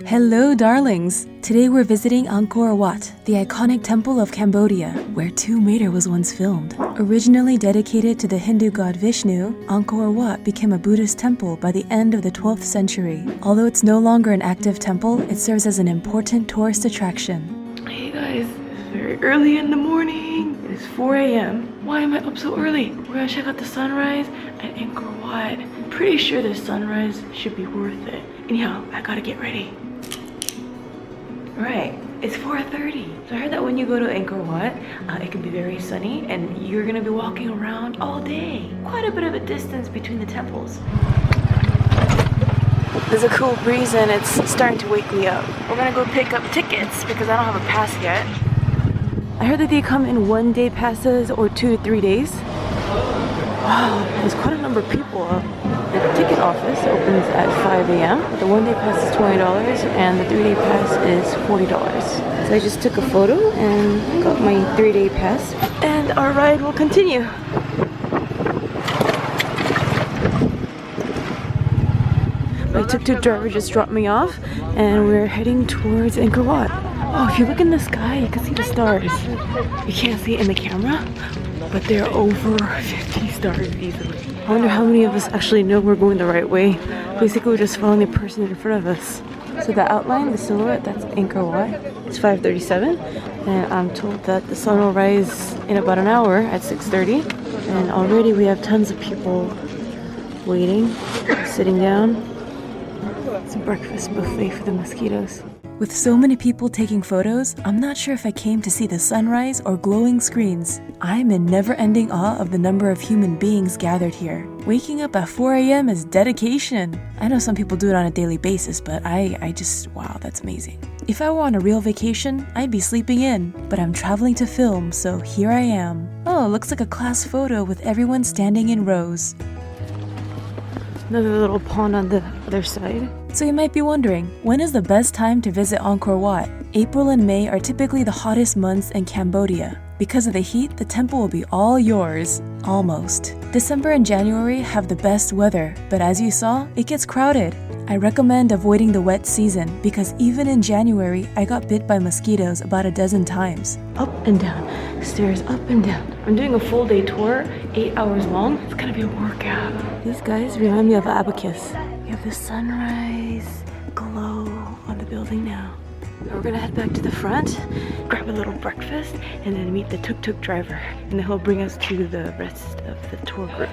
Hello, darlings! Today we're visiting Angkor Wat, the iconic temple of Cambodia, where Tomb Raider was once filmed. Originally dedicated to the Hindu god Vishnu, Angkor Wat became a Buddhist temple by the end of the 12th century. Although it's no longer an active temple, it serves as an important tourist attraction. Hey guys, it's very early in the morning. It is 4 a.m. Why am I up so early? We're gonna check out the sunrise at Angkor Wat. I'm pretty sure the sunrise should be worth it. Anyhow, I gotta get ready. Right, it's 4:30. So I heard that when you go to Angkor Wat, it can be very sunny and you're gonna be walking around all day. Quite a bit of a distance between the temples. There's a cool breeze and it's starting to wake me up. We're gonna go pick up tickets because I don't have a pass yet. I heard that they come in 1-day passes or 2 to 3 days. Wow, there's quite a number of people. The ticket office opens at 5 a.m. The 1-day pass is $20 and the 3-day pass is $40. So I just took a photo and got my 3-day pass. And our ride will continue. My tuk-tuk driver just dropped me off and we're heading towards Angkor Wat. Oh, if you look in the sky, you can see the stars. You can't see it in the camera, but they're over 50 stars easily. I wonder how many of us actually know we're going the right way. Basically, we're just following the person in front of us. So the outline, the silhouette, that's Angkor Wat. It's 5:37, and I'm told that the sun will rise in about an hour at 6:30. And already we have tons of people waiting, sitting down. It's a breakfast buffet for the mosquitoes. With so many people taking photos, I'm not sure if I came to see the sunrise or glowing screens. I'm in never-ending awe of the number of human beings gathered here. Waking up at 4 a.m. is dedication. I know some people do it on a daily basis, but I just, wow, that's amazing. If I were on a real vacation, I'd be sleeping in, but I'm traveling to film, so here I am. Oh, looks like a class photo with everyone standing in rows. Another little pond on the other side. So you might be wondering, when is the best time to visit Angkor Wat? April and May are typically the hottest months in Cambodia. Because of the heat, the temple will be all yours. Almost. December and January have the best weather, but as you saw, it gets crowded. I recommend avoiding the wet season because even in January, I got bit by mosquitoes about a dozen times. Up and down, stairs up and down. I'm doing a full day tour, 8 hours long. It's gonna be a workout. These guys remind me of abacus. We have the sunrise glow on the building now. We're gonna head back to the front, grab a little breakfast, and then meet the tuk-tuk driver. And then he'll bring us to the rest of the tour group.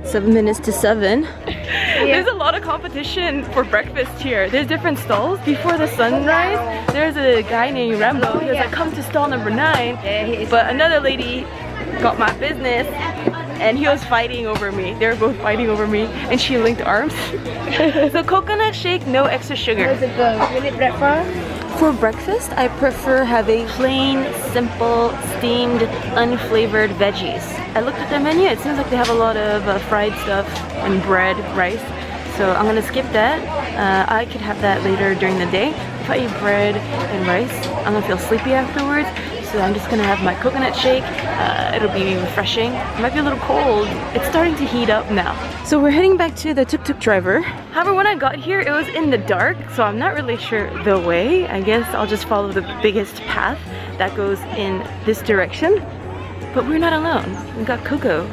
7 minutes to 7. There's a lot of competition for breakfast here. There's different stalls. Before the sunrise, there's a guy named Rambo. He was like, come to stall number 9. But another lady got my business and he was fighting over me. They were both fighting over me and she linked arms. So coconut shake, no extra sugar. How's it go? You need breakfast? For breakfast, I prefer having plain, simple, steamed, unflavored veggies. I looked at their menu, it seems like they have a lot of fried stuff and bread, rice. So I'm gonna skip that. I could have that later during the day. If I eat bread and rice, I'm gonna feel sleepy afterwards. So I'm just gonna have my coconut shake. It'll be refreshing. It might be a little cold. It's starting to heat up now. So we're heading back to the tuk-tuk driver. However, when I got here, it was in the dark, so I'm not really sure the way. I guess I'll just follow the biggest path that goes in this direction. But we're not alone. We got Coco.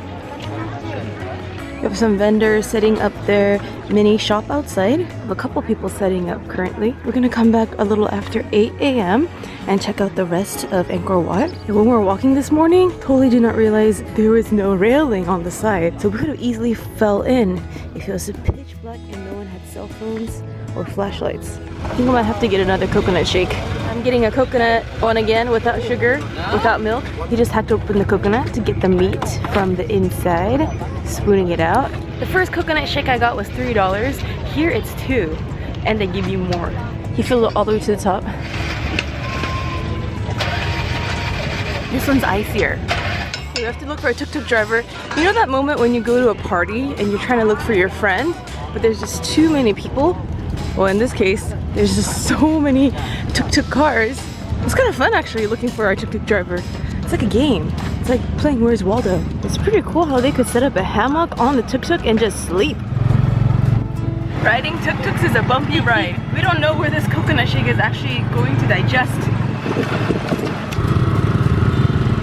We have some vendors setting up their mini shop outside. We have a couple people setting up currently. We're gonna come back a little after 8 a.m. and check out the rest of Angkor Wat. And when we were walking this morning, totally did not realize there was no railing on the side. So we could have easily fell in if it was pitch black and no one had cell phones or flashlights. I think I might have to get another coconut shake. I'm getting a coconut one again without sugar, without milk. You just have to open the coconut to get the meat from the inside, spooning it out. The first coconut shake I got was $3. Here it's $2, and they give you more. You fill it all the way to the top. This one's icier. You have to look for a tuk-tuk driver. You know that moment when you go to a party and you're trying to look for your friend, but there's just too many people? Well, in this case, there's just so many tuk-tuk cars. It's kind of fun actually looking for our tuk-tuk driver. It's like a game. It's like playing Where's Waldo. It's pretty cool how they could set up a hammock on the tuk-tuk and just sleep. Riding tuk-tuks is a bumpy ride. We don't know where this coconut shake is actually going to digest.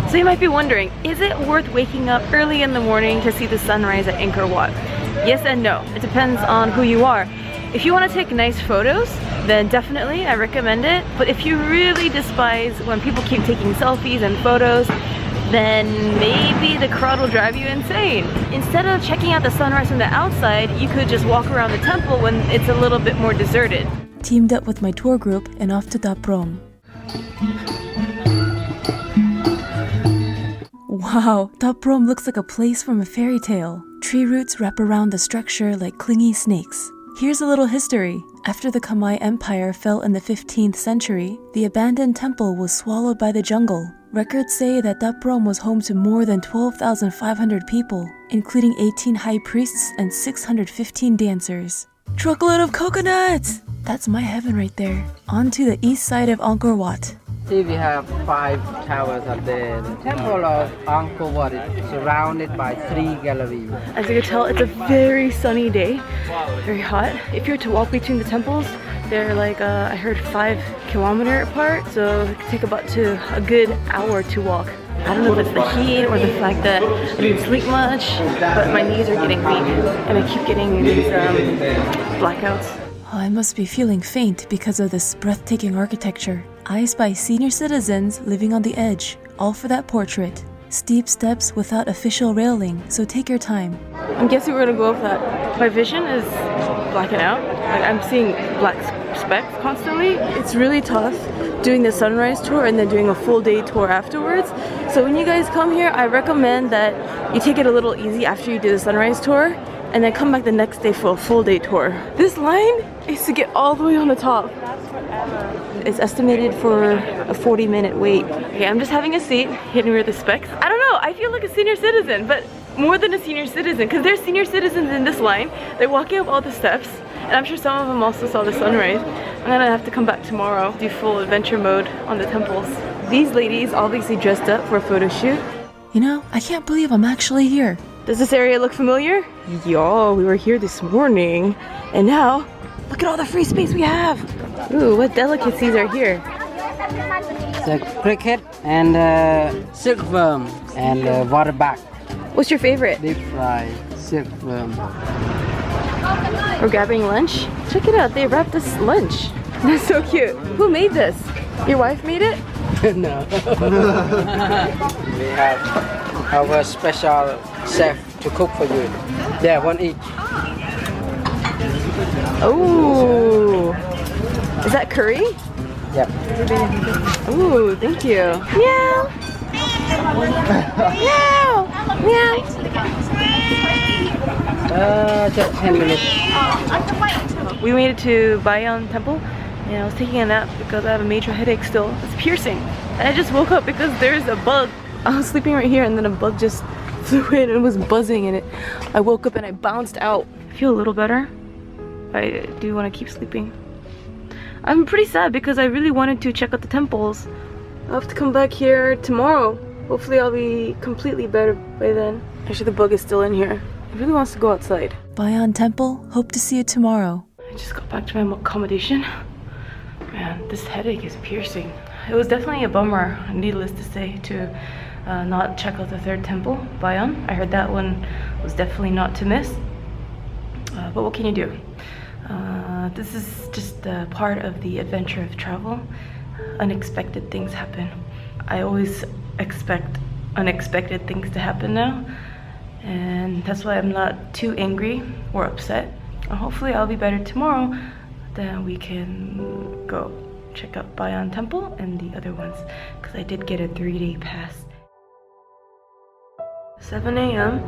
So you might be wondering, is it worth waking up early in the morning to see the sunrise at Angkor Wat? Yes and no. It depends on who you are. If you want to take nice photos, then definitely I recommend it. But if you really despise when people keep taking selfies and photos, then maybe the crowd will drive you insane. Instead of checking out the sunrise from the outside, you could just walk around the temple when it's a little bit more deserted. Teamed up with my tour group and off to Ta Prohm. Wow, Ta Prohm looks like a place from a fairy tale. Tree roots wrap around the structure like clingy snakes. Here's a little history. After the Khmer Empire fell in the 15th century, the abandoned temple was swallowed by the jungle. Records say that Ta Prohm was home to more than 12,500 people, including 18 high priests and 615 dancers. Truckload of coconuts! That's my heaven right there. On to the east side of Angkor Wat. Here we have 5 towers up there. The temple of Angkor Wat is surrounded by 3 galleries. As you can tell, it's a very sunny day, very hot. If you were to walk between the temples, they're like, I heard 5 kilometer apart, so it could take about a good hour to walk. I don't know if it's the heat or the fact that I didn't sleep much, but my knees are getting weak and I keep getting these blackouts. Oh, I must be feeling faint because of this breathtaking architecture. I spy senior citizens living on the edge, all for that portrait. Steep steps without official railing, so take your time. I'm guessing we're gonna go with that. My vision is blacking out. Like, I'm seeing black specks constantly. It's really tough doing the sunrise tour and then doing a full day tour afterwards. So when you guys come here, I recommend that you take it a little easy after you do the sunrise tour and then come back the next day for a full day tour. This line is to get all the way on the top. It's estimated for a 40-minute wait. Okay, I'm just having a seat, hitting where the specs. I don't know, I feel like a senior citizen, but more than a senior citizen, because there's senior citizens in this line. They're walking up all the steps, and I'm sure some of them also saw the sunrise. I'm gonna have to come back tomorrow, do full adventure mode on the temples. These ladies obviously dressed up for a photo shoot. You know, I can't believe I'm actually here. Does this area look familiar? Yo, we were here this morning, and now, look at all the free space we have. Ooh, what delicacies are here? The cricket and silkworm and water back. What's your favorite? Deep fried silkworm. We're grabbing lunch. Check it out, they wrapped this lunch. That's so cute. Who made this? Your wife made it? No. We have our special chef to cook for you. Yeah, one each. Oh, is that curry? Yep. Ooh, thank you. Meow. Meow. Meow. Just 10 minutes. We made it to Bayon Temple, and I was taking a nap because I have a major headache still. It's piercing. And I just woke up because there's a bug. I was sleeping right here, and then a bug just flew in and was buzzing in it. I woke up and I bounced out. I feel a little better. I do want to keep sleeping. I'm pretty sad because I really wanted to check out the temples. I'll have to come back here tomorrow. Hopefully I'll be completely better by then. Actually, the bug is still in here. It really wants to go outside. Bayon Temple, hope to see you tomorrow. I just got back to my accommodation. Man, this headache is piercing. It was definitely a bummer, needless to say, to not check out the third temple, Bayon. I heard that one was definitely not to miss. But what can you do? This is just part of the adventure of travel. Unexpected things happen. I always expect unexpected things to happen now, and that's why I'm not too angry or upset. Hopefully I'll be better tomorrow. Then we can go check out Bayon Temple and the other ones, because I did get a 3-day pass. 7 a.m.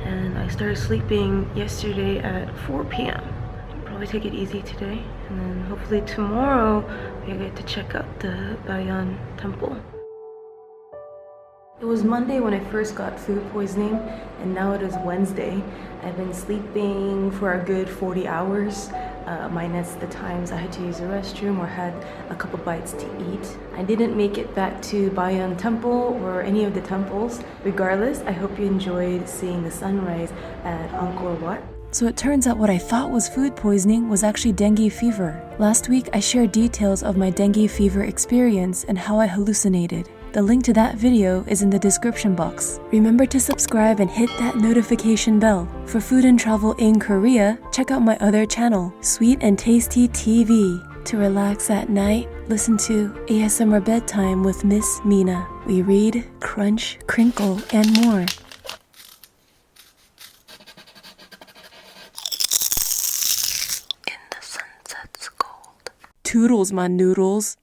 and I started sleeping yesterday at 4 p.m. Probably take it easy today, and then hopefully tomorrow we get to check out the Bayon Temple. It was Monday when I first got food poisoning, and now it is Wednesday. I've been sleeping for a good 40 hours, minus the times I had to use the restroom or had a couple bites to eat. I didn't make it back to Bayon Temple or any of the temples. Regardless, I hope you enjoyed seeing the sunrise at Angkor Wat. So it turns out what I thought was food poisoning was actually dengue fever. Last week, I shared details of my dengue fever experience and how I hallucinated. The link to that video is in the description box. Remember to subscribe and hit that notification bell. For food and travel in Korea, check out my other channel, Sweet and Tasty TV. To relax at night, listen to ASMR Bedtime with Miss Mina. We read, crunch, crinkle, and more. In the sunset's gold. Toodles, my noodles.